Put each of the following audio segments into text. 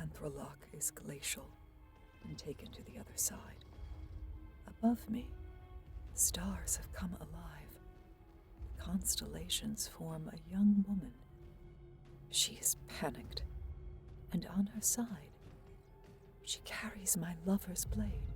Anthraloch is glacial and taken to the other side. Above me, the stars have come alive. The constellations form a young woman. She is panicked, and on her side, she carries my lover's blade.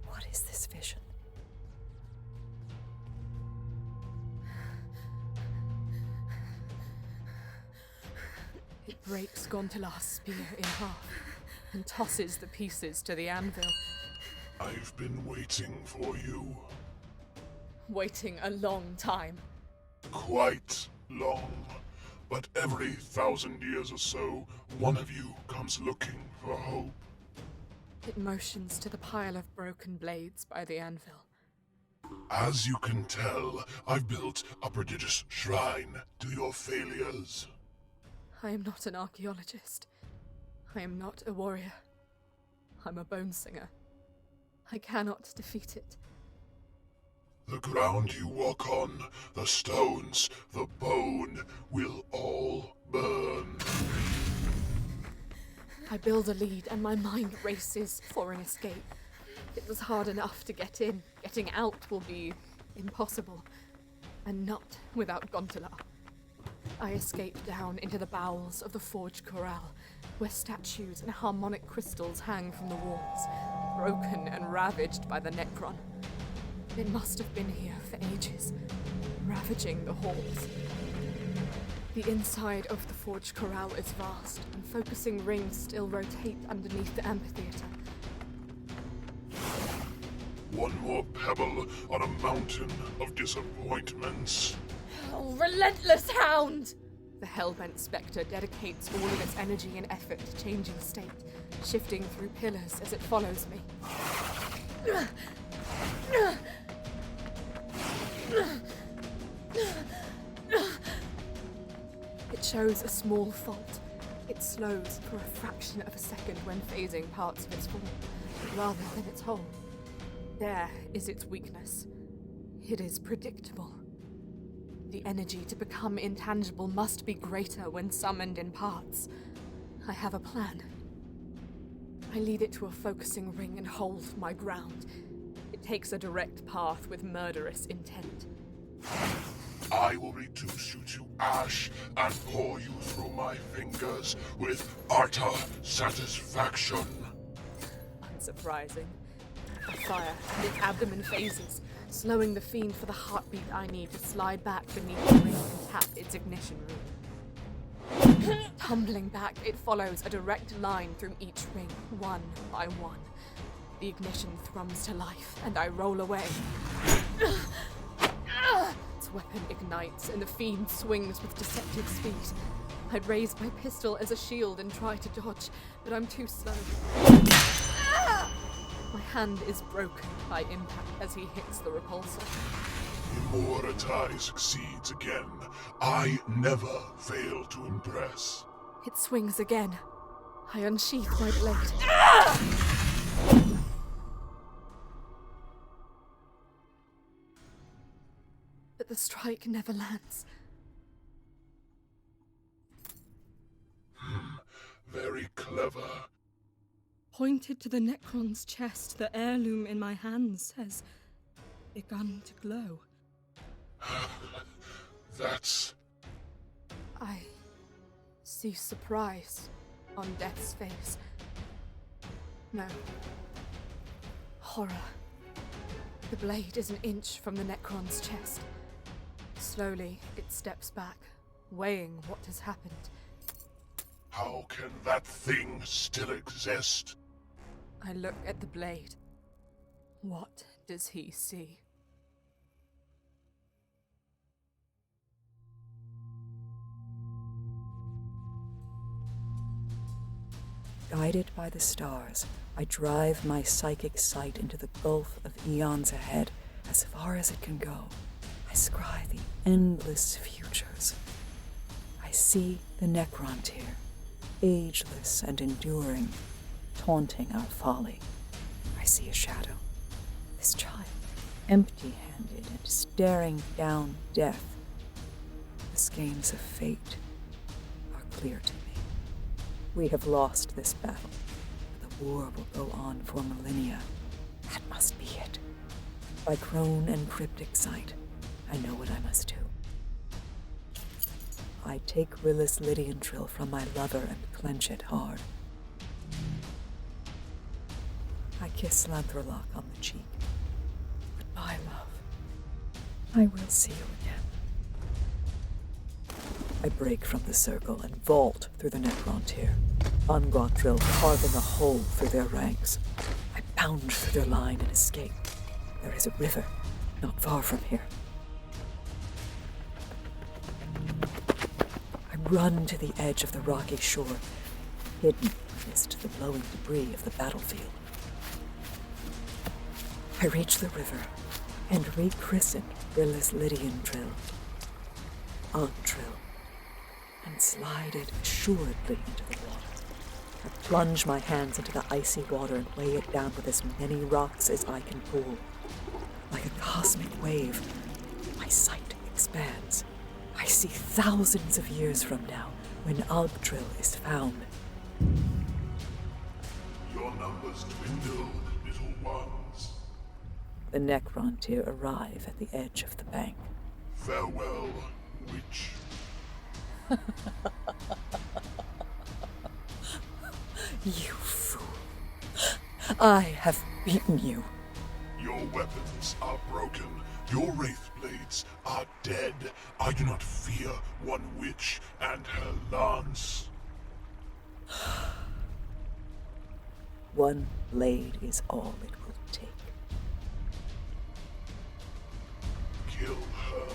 What is this vision? It breaks Gontelar's spear in half and tosses the pieces to the anvil. I've been waiting for you. Waiting a long time. Quite long. But every 1,000 years or so, one of you comes looking for hope. It motions to the pile of broken blades by the anvil. As you can tell, I've built a prodigious shrine to your failures. I am not an archaeologist. I am not a warrior. I'm a bonesinger. I cannot defeat it. The ground you walk on, the stones, the bone, will all burn. I build a lead and my mind races for an escape. It was hard enough to get in. Getting out will be impossible. And not without Gontelar. I escape down into the bowels of the forged choral, where statues and harmonic crystals hang from the walls, broken and ravaged by the Necron. It must have been here for ages, ravaging the halls. The inside of the forged choral is vast, and focusing rings still rotate underneath the amphitheater. One more pebble on a mountain of disappointments. Oh, relentless hound! The hell-bent spectre dedicates all of its energy and effort to changing state, shifting through pillars as it follows me. It shows a small fault. It slows for a fraction of a second when phasing parts of its form, rather than its whole. There is its weakness. It is predictable. The energy to become intangible must be greater when summoned in parts. I have a plan. I lead it to a focusing ring and hold my ground. It takes a direct path with murderous intent. I will reduce you to ash and pour you through my fingers with utter satisfaction. Unsurprising. I fire, and its abdomen phases, slowing the fiend for the heartbeat I need to slide back beneath the ring and tap its ignition room. Tumbling back, it follows a direct line through each ring, one by one. The ignition thrums to life, and I roll away. Its weapon ignites, and the fiend swings with deceptive speed. I'd raise my pistol as a shield and try to dodge, but I'm too slow. My hand is broken by impact as he hits the repulsor. Immortai succeeds again. I never fail to impress. It swings again. I unsheath my blade. But the strike never lands. Very clever. Pointed to the Necron's chest, the heirloom in my hands has begun to glow. That's... I see surprise on Death's face. No. Horror. The blade is an inch from the Necron's chest. Slowly, it steps back, weighing what has happened. How can that thing still exist? I look at the blade. What does he see? Guided by the stars, I drive my psychic sight into the gulf of eons ahead, as far as it can go. I scry the endless futures. I see the Necron tier, ageless and enduring, taunting our folly. I see a shadow. This child, empty-handed and staring down death. The schemes of fate are clear to me. We have lost this battle, but the war will go on for millennia. That must be it. By crone and cryptic sight, I know what I must do. I take Rillis Lydiantrill from my lover and clench it hard. I kiss Lanthrolock on the cheek. Goodbye, love. I will see you again. I break from the circle and vault through the Necrontyr, Gontelar carving a hole through their ranks. I bound through their line and escape. There is a river not far from here. I run to the edge of the rocky shore, hidden amidst the blowing debris of the battlefield. I reach the river and rechristen Rillis Lydiantrill, Agtrill, and slide it assuredly into the water. I plunge my hands into the icy water and weigh it down with as many rocks as I can pull. Like a cosmic wave, my sight expands. I see thousands of years from now, when Agtrill is found. Your numbers dwindle, little ones. The Necrontyr arrive at the edge of the bank. Farewell, witch. You fool. I have beaten you. Your weapons are broken. Your wraith blades are dead. I do not fear one witch and her lance. One blade is all it will take. Kill her.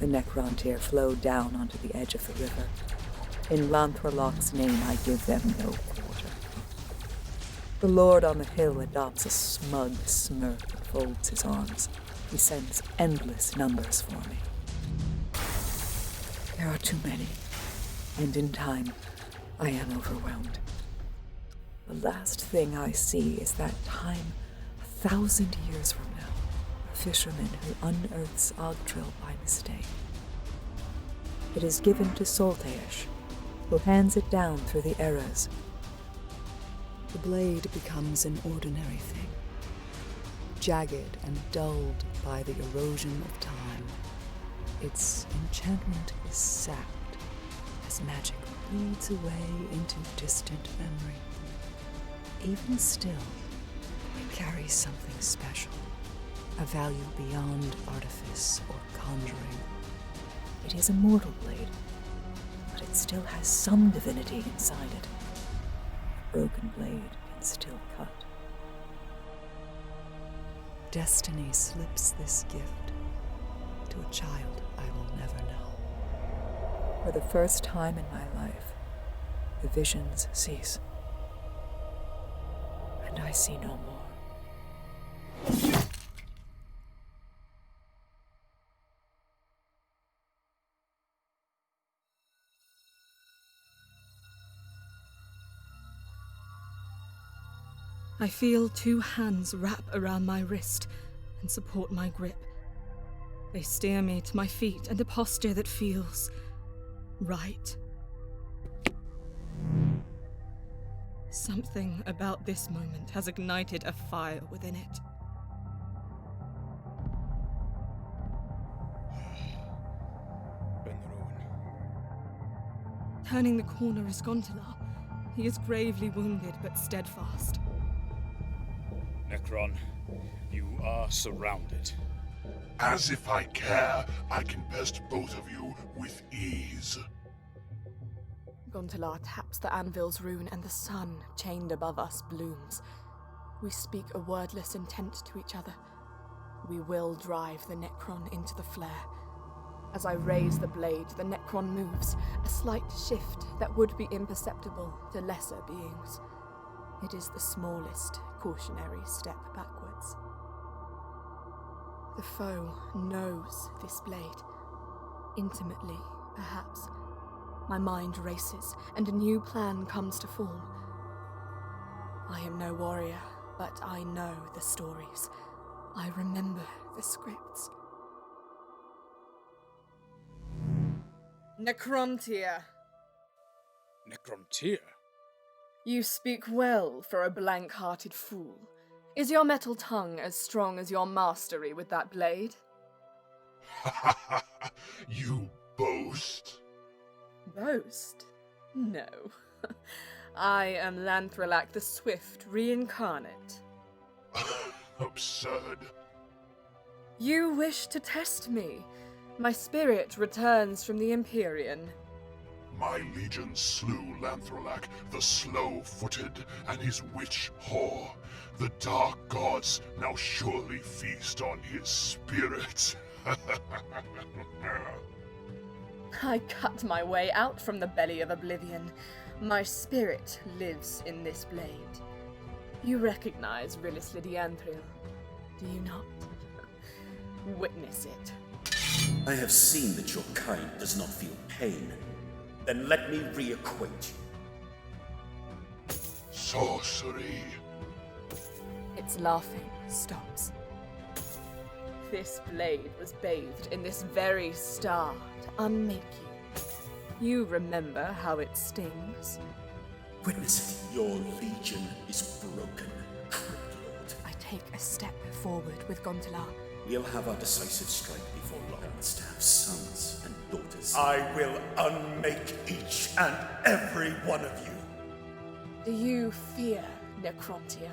The Necrontyr flow down onto the edge of the river. In Lanthrolock's name, I give them no quarter. The Lord on the hill adopts a smug smirk and folds his arms. He sends endless numbers for me. There are too many, and in time, I am overwhelmed. The last thing I see is that time 1,000 years from now, a fisherman who unearths Agtrill by mistake. It is given to Solteash, who hands it down through the eras. The blade becomes an ordinary thing, jagged and dulled by the erosion of time. Its enchantment is sapped as magic bleeds away into distant memory. Even still, it carries something special, a value beyond artifice or conjuring. It is a mortal blade, but it still has some divinity inside it. A broken blade can still cut. Destiny slips this gift to a child I will never know. For the first time in my life, the visions cease, and I see no more. I feel two hands wrap around my wrist and support my grip. They steer me to my feet and a posture that feels right. Something about this moment has ignited a fire within it. Benneruin. Turning the corner is Gontelar. He is gravely wounded but steadfast. Necron, you are surrounded. As if I care, I can best both of you with ease. Gontelar taps the anvil's rune and the sun, chained above us, blooms. We speak a wordless intent to each other. We will drive the Necron into the flare. As I raise the blade, the Necron moves, a slight shift that would be imperceptible to lesser beings. It is the smallest cautionary step backwards. The foe knows this blade. Intimately, perhaps. My mind races, and a new plan comes to form. I am no warrior, but I know the stories. I remember the scripts. Necrontyr. Necrontyr? You speak well for a blank-hearted fool. Is your metal tongue as strong as your mastery with that blade? You boast? Boast? No. I am Lanthrelak the Swift reincarnate. Absurd. You wish to test me. My spirit returns from the Empyrean. My legion slew Lanthrelak, the slow-footed, and his witch whore. The dark gods now surely feast on his spirit. I cut my way out from the belly of oblivion. My spirit lives in this blade. You recognize Rilis Lydianthril, do you not? Witness it. I have seen that your kind does not feel pain. Then let me reacquaint you. Sorcery. Its laughing stops. This blade was bathed in this very star to unmake you. You remember how it stings? Witness it. Your legion is broken, Crypt Lord. I take a step forward with Gontelar. We'll have our decisive strike before long. I must have sons and daughters. I will unmake each and every one of you. Do you fear Necrontyr?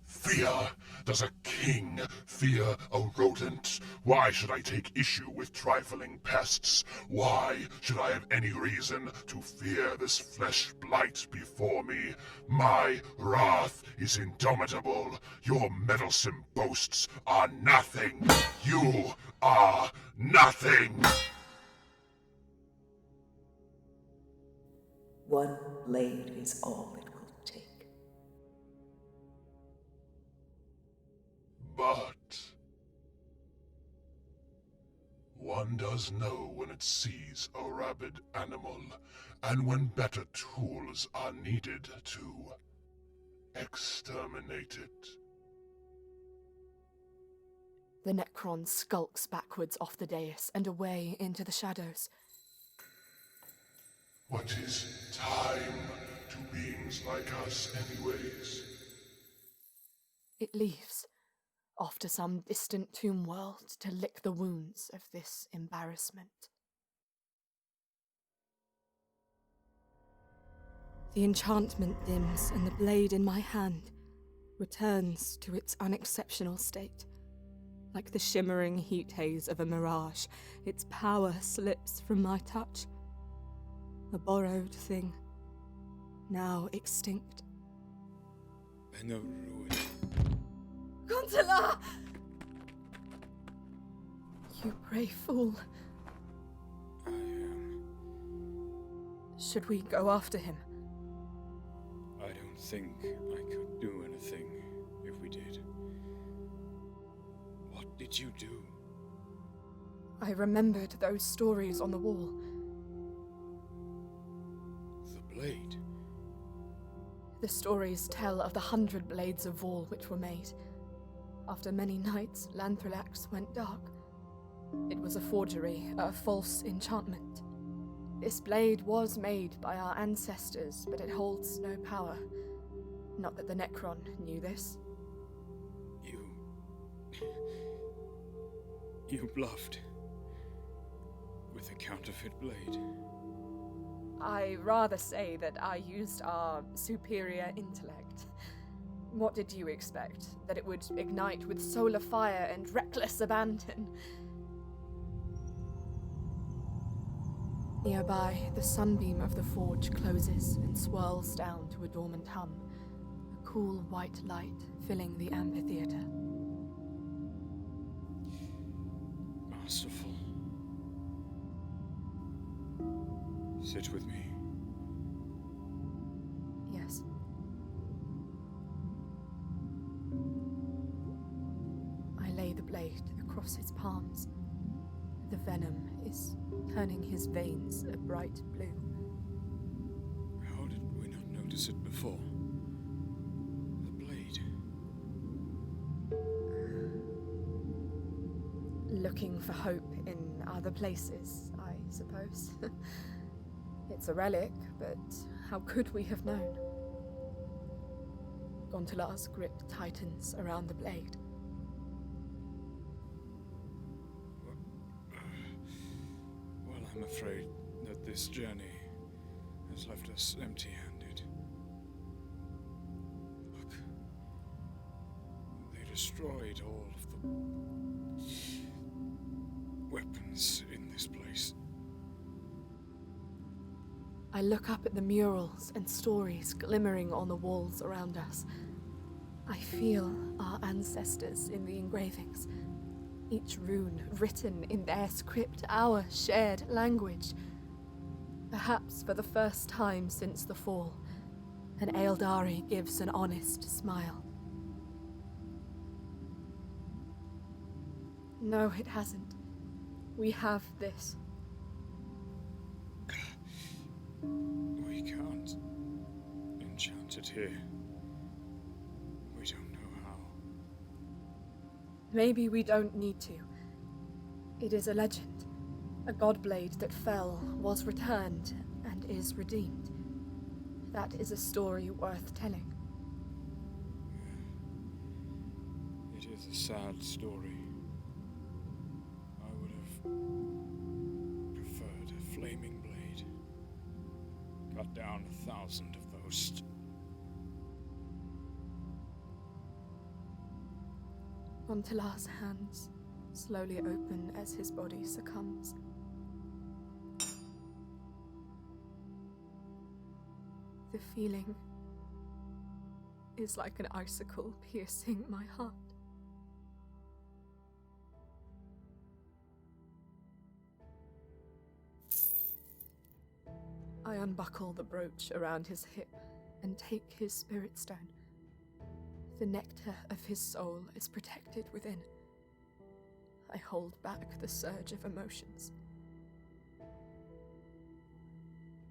Fear? Does a king fear a rodent? Why should I take issue with trifling pests? Why should I have any reason to fear this flesh blight before me? My wrath is indomitable. Your meddlesome boasts are nothing. You are nothing. One blade is all it will take. But one does know when it sees a rabid animal, and when better tools are needed to exterminate it. The Necron skulks backwards off the dais and away into the shadows. What is time to beings like us, anyways? It leaves, off to some distant tomb world to lick the wounds of this embarrassment. The enchantment dims, and the blade in my hand returns to its unexceptional state. Like the shimmering heat haze of a mirage, its power slips from my touch. A borrowed thing, now extinct. Benneruin. Gontelar! You brave fool. I am. Should we go after him? I don't think I could do anything if we did. What did you do? I remembered those stories on the wall. The blade. The stories tell of the 100 blades of Vol which were made. After many nights, Lanthrelax went dark. It was a forgery, a false enchantment. This blade was made by our ancestors, but it holds no power. Not that the Necron knew this. You bluffed. With a counterfeit blade. I rather say that I used our superior intellect. What did you expect? That it would ignite with solar fire and reckless abandon? Nearby, the sunbeam of the forge closes and swirls down to a dormant hum, a cool white light filling the amphitheater. Masterful. Sit with me. Yes. I lay the blade across his palms. The venom is turning his veins a bright blue. How did we not notice it before? The blade. looking for hope in other places, I suppose. It's a relic, but how could we have known? Gontelar's grip tightens around the blade. Well, I'm afraid that this journey has left us empty-handed. Look. They destroyed all of the weapons in this place. I look up at the murals and stories glimmering on the walls around us. I feel our ancestors in the engravings, each rune written in their script, our shared language. Perhaps for the first time since the fall, an Eldari gives an honest smile. No, it hasn't. We have this. We can't enchant it here. We don't know how. Maybe we don't need to. It is a legend. A god blade that fell, was returned, and is redeemed. That is a story worth telling. It is a sad story. I would have preferred a flaming blade. Cut down 1,000 of those. Gontelar's hands slowly open as his body succumbs. The feeling is like an icicle piercing my heart. I unbuckle the brooch around his hip and take his spirit stone. The nectar of his soul is protected within. I hold back the surge of emotions.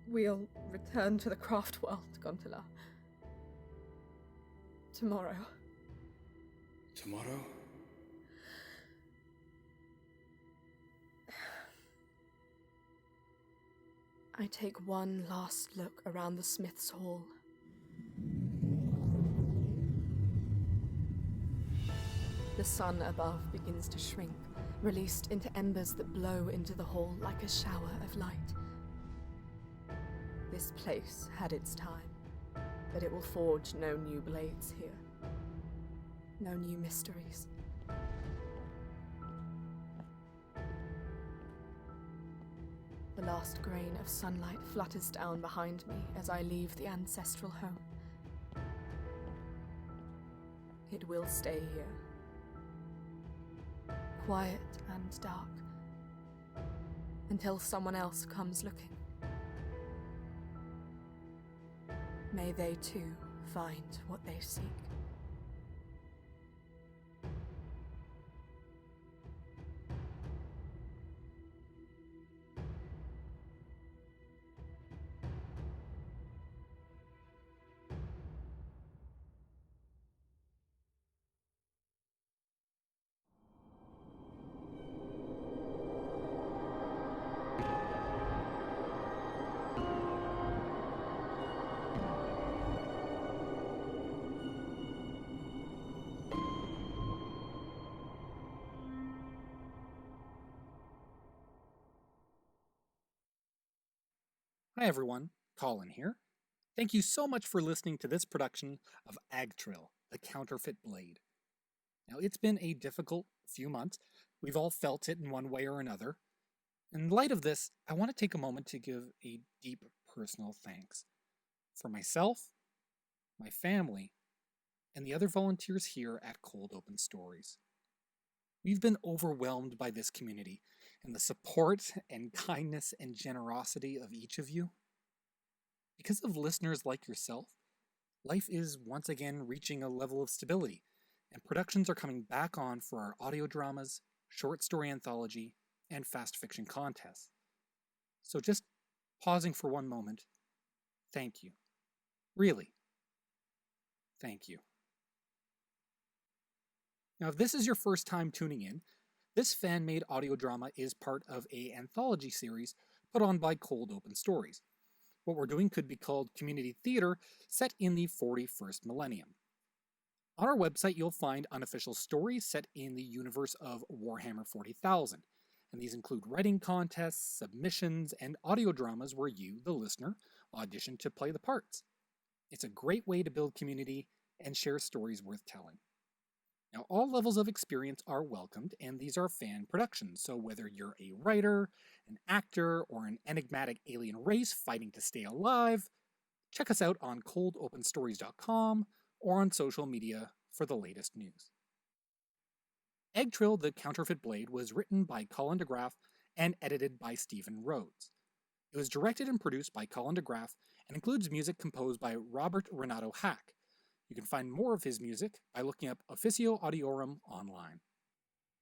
We'll return to the craft world, Gontelar. Tomorrow. Tomorrow? I take one last look around the smith's hall. The sun above begins to shrink, released into embers that blow into the hall like a shower of light. This place had its time, but it will forge no new blades here. No new mysteries. The last grain of sunlight flutters down behind me as I leave the ancestral home. It will stay here. Quiet and dark. Until someone else comes looking. May they too find what they seek. Hi everyone, Colin here. Thank you so much for listening to this production of Agtrill, the Counterfeit Blade. Now, it's been a difficult few months. We've all felt it in one way or another. In light of this, I want to take a moment to give a deep personal thanks for myself, my family, and the other volunteers here at Cold Open Stories. We've been overwhelmed by this community and the support and kindness and generosity of each of you. Because of listeners like yourself, life is once again reaching a level of stability, and productions are coming back on for our audio dramas, short story anthology, and fast fiction contests. So just pausing for one moment, thank you. Really, thank you. Now, if this is your first time tuning in, This fan-made audio drama is part of an anthology series put on by Cold Open Stories. What we're doing could be called community theater set in the 41st millennium. On our website, you'll find unofficial stories set in the universe of Warhammer 40,000, and these include writing contests, submissions, and audio dramas where you, the listener, audition to play the parts. It's a great way to build community and share stories worth telling. Now, all levels of experience are welcomed, and these are fan productions, so whether you're a writer, an actor, or an enigmatic alien race fighting to stay alive, check us out on coldopenstories.com or on social media for the latest news. Agtrill, the Counterfeit Blade, was written by Colin DeGraff and edited by Stephen Rhodes. It was directed and produced by Colin DeGraff and includes music composed by Robert Renato Hack. You can find more of his music by looking up Officio Audiorum online.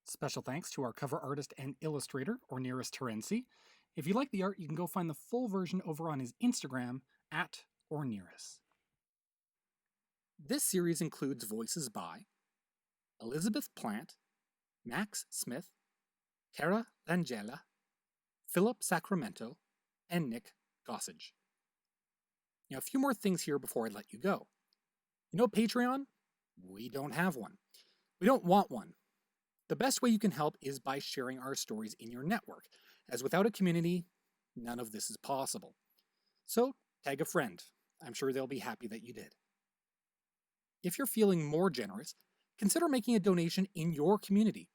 Special thanks to our cover artist and illustrator, Orneris Terenzi. If you like the art, you can go find the full version over on his Instagram, @Orneris. This series includes voices by Elizabeth Plant, Max Smith, Cara Langella, Philip Sacramento, and Nick Gossage. Now, a few more things here before I let you go. You know Patreon? We don't have one. We don't want one. The best way you can help is by sharing our stories in your network, as without a community, none of this is possible. So, tag a friend. I'm sure they'll be happy that you did. If you're feeling more generous, consider making a donation in your community.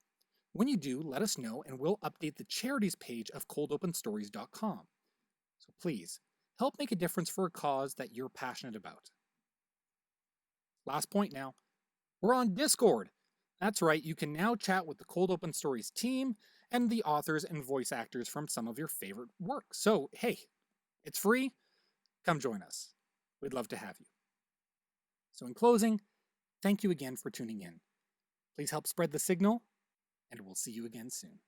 When you do, let us know and we'll update the charities page of coldopenstories.com. So please, help make a difference for a cause that you're passionate about. Last point now. We're on Discord. That's right, you can now chat with the Cold Open Stories team and the authors and voice actors from some of your favorite work. So, hey, it's free. Come join us. We'd love to have you. So in closing, thank you again for tuning in. Please help spread the signal, and we'll see you again soon.